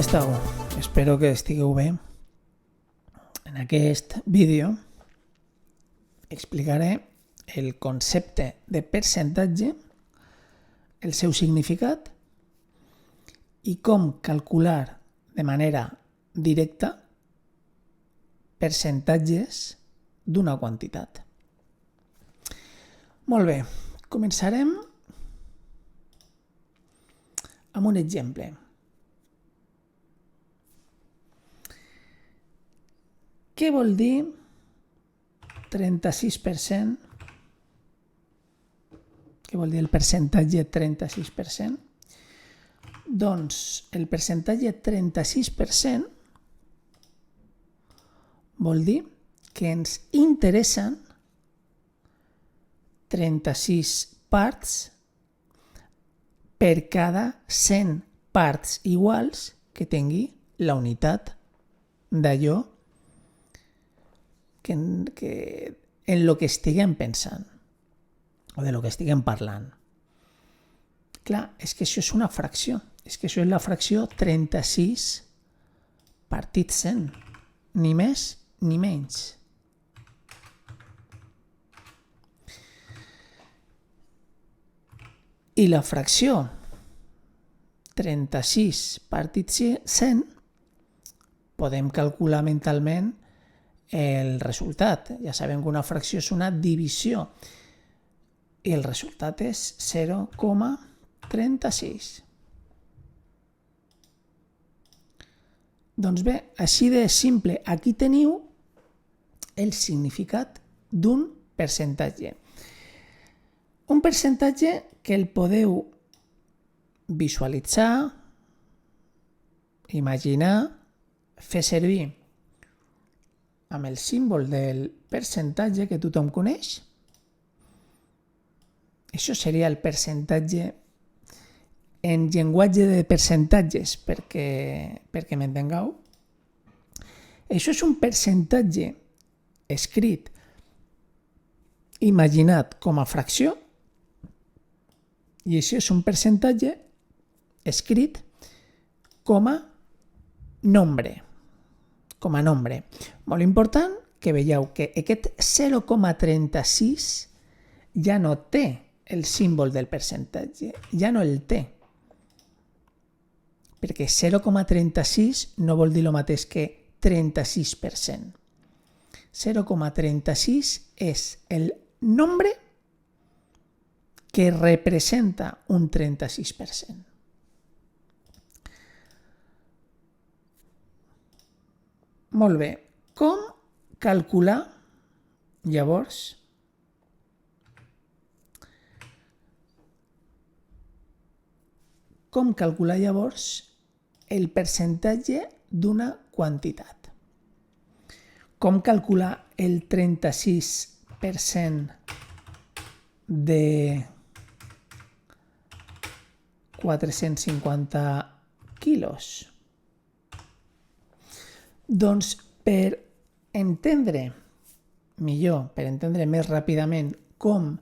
esteu? Espero que estigueu bé. En aquest vídeo explicaré el concepte de percentatge, el seu significat i com calcular de manera directa percentatges d'una quantitat. Molt bé, començarem amb un exemple. Què vol dir 36%? Què vol dir el percentatge 36%? Doncs el percentatge 36% vol dir que ens interessen 36 parts per cada 100 parts iguals que tingui la unitat d'allò en lo que estiguem pensant o de lo que estiguem parlant. Clar, és que això és una fracció. És que això és la fracció 36 partit 100. Ni més ni menys. I la fracció 36 partit 100 podem calcular mentalment el resultat. Ja sabem que una fracció és una divisió i el resultat és 0,36. Doncs bé, així de simple, aquí teniu el significat d'un percentatge. Un percentatge que el podeu visualitzar, imaginar, fer servir amb el símbol del percentatge que tothom coneix. Això seria el percentatge en llenguatge de percentatges, perquè m'entengueu. Això és un percentatge escrit, imaginat com a fracció, i això és un percentatge escrit com a nombre. Molt important que veieu que aquest 0,36 ja no té el símbol del percentatge, ja no el té. Perquè 0,36 no vol dir el mateix que 36%. 0,36 és el nombre que representa un 36%. Molt bé, com calcular llavors el percentatge d'una quantitat? Com calcular el 36% de 450 quilos? Doncs per entendre millor, per entendre més ràpidament com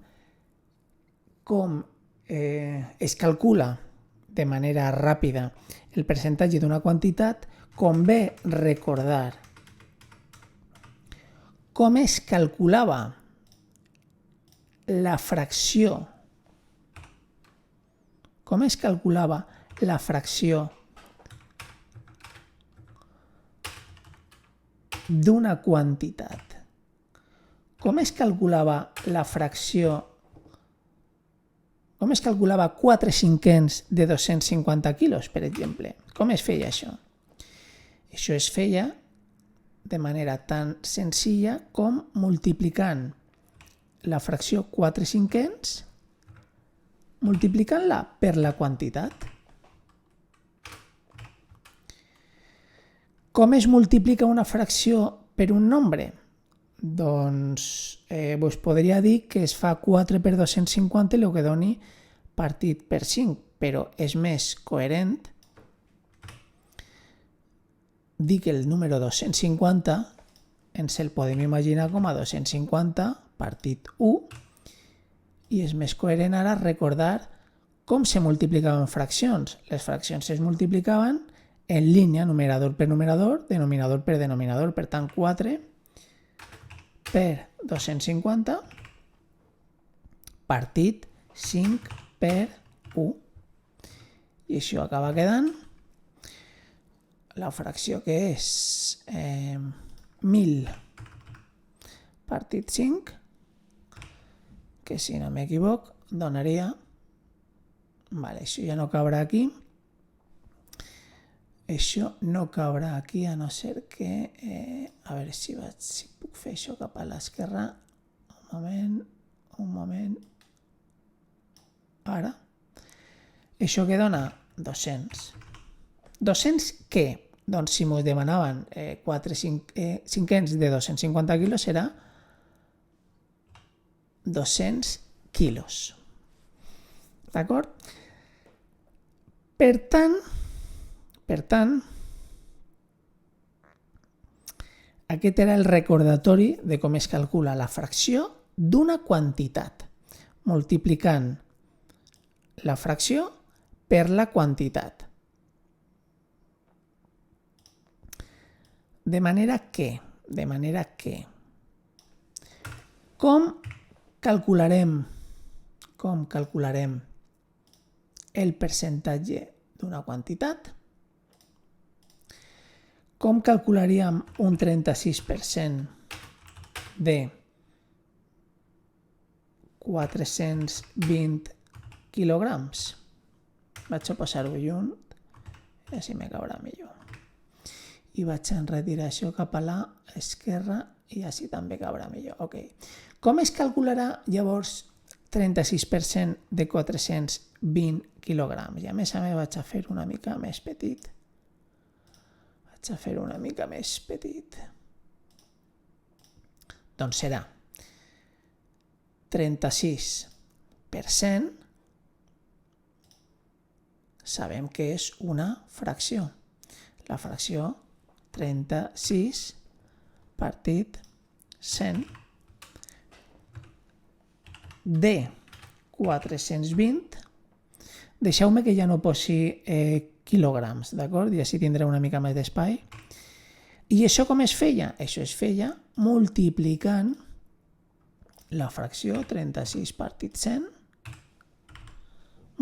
es calcula de manera ràpida el percentatge d'una quantitat, convé recordar com es calculava la fracció d'una quantitat. Com es calculava la fracció, com es calculava 4/5 de 250 quilos, per exemple? Com es feia això? Això es feia de manera tan senzilla com multiplicant la fracció 4/5 multiplicant-la per la quantitat. Com es multiplica una fracció per un nombre? Doncs vos podria dir que es fa 4 per 250 el que doni partit per 5, però és més coherent dir que el número 250 ens el podem imaginar com a 250 partit 1 i és més coherent ara recordar com se multiplicaven fraccions. Les fraccions es multiplicaven en línia, numerador per numerador, denominador per denominador. Per tant, 4 per 250 partit 5 per 1. I això acaba quedant la fracció que és 1000 partit 5, que si no m'equivoc donaria, vale, això ja no cabrà aquí, això no cabrà aquí a no ser que, a veure si puc fer això cap a l'esquerra, un moment, ara, això que dona 200. 200 què? Doncs si mos demanaven 4 cinquens de 250 quilos serà 200 quilos. D'acord? Per tant, aquest era el recordatori de com es calcula la fracció d'una quantitat, multiplicant la fracció per la quantitat. De manera que, com calcularem el percentatge d'una quantitat? Com calcularíem un 36% de 420 quilograms? Vaig a posar-ho junt i així me caurà millor. I vaig a enretirar això cap a l'esquerra i així també cabrà millor. Okay. Com es calcularà llavors 36% de 420 quilograms? I a més vaig a fer una mica més petit. Doncs serà 36%, sabem que és una fracció. La fracció 36 partit 100 de 420. Deixeu-me que ja no posi quilograms, d'acord? I així tindré una mica més d'espai. I això com es feia? Això es feia multiplicant la fracció 36 partit 100,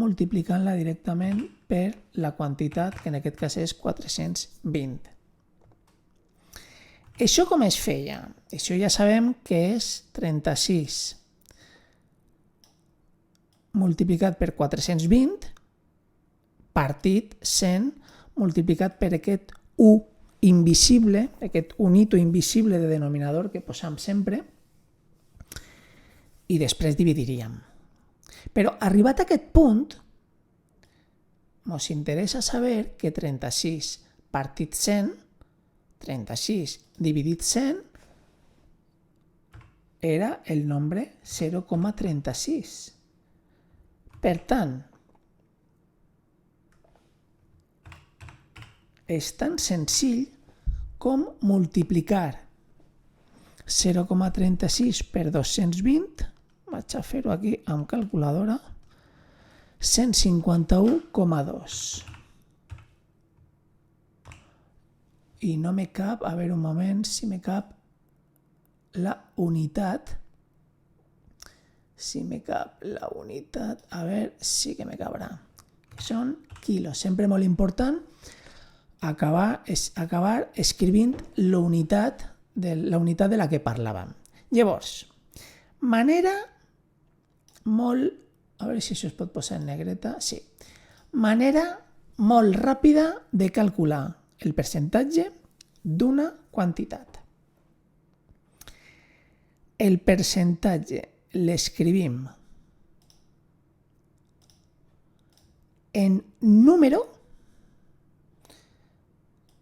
multiplicant-la directament per la quantitat, que en aquest cas és 420. Això com es feia? Això ja sabem que és 36 multiplicat per 420 partit 100 multiplicat per aquest 1 invisible, aquest unito invisible de denominador que posam sempre, i després dividiríem. Però arribat a aquest punt, ens interessa saber que 36 partit 100, 36 dividit 100, era el nombre 0,36. Per tant, és tan senzill com multiplicar 0,36 per 220, vaig a fer-ho aquí amb calculadora, 151,2. I no me cap, a veure un moment si me cap la unitat. Si me cap la unitat, a veure, sí que me cabrà. Són quilos, sempre molt important acabar escrivint la unitat de la que parlàvem. Llavors, manera molt... A veure si això es pot posar en negreta. Sí. Manera molt ràpida de calcular el percentatge d'una quantitat. El percentatge l'escrivim en número,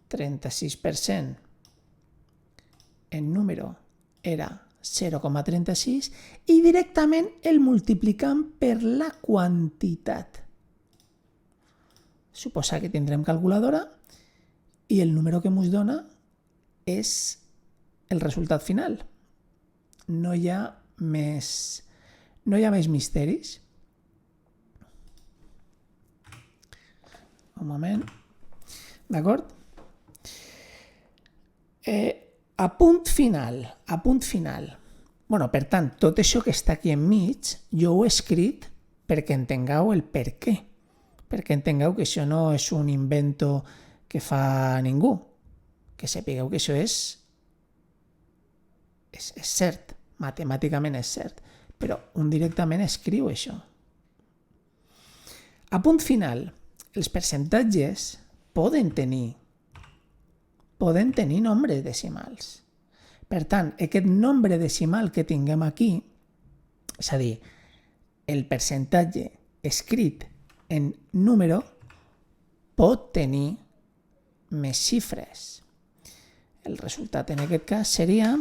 36% en número era 0,36 i directament el multiplicam per la quantitat. Suposa que tindrem calculadora i el número que ens dona és el resultat final. No hi ha més misteris. Un moment. D'acord? A punt final. Bueno, per tant, tot això que està aquí enmig, jo ho he escrit perquè entengueu el per què. Perquè entengueu que això no és un invento que fa ningú. Que sapigueu que això és cert, matemàticament és cert, però un directament escriu això. A punt final, els percentatges poden tenir nombres decimals. Per tant, aquest nombre decimal que tinguem aquí, és a dir, el percentatge escrit en número pot tenir més xifres. El resultat en aquest cas seria,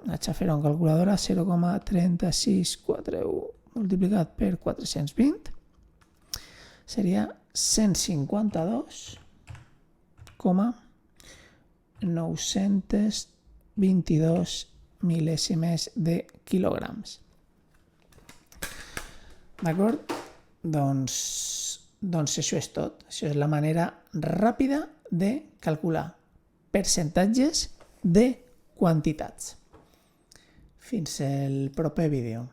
vaig a fer-ho en calculadora, 0,3641 multiplicat per 420, seria 152,922 mil·lèsimes de quilograms. D'acord? Doncs això és tot. Això és la manera ràpida de calcular percentatges de quantitats. Fins el proper vídeo.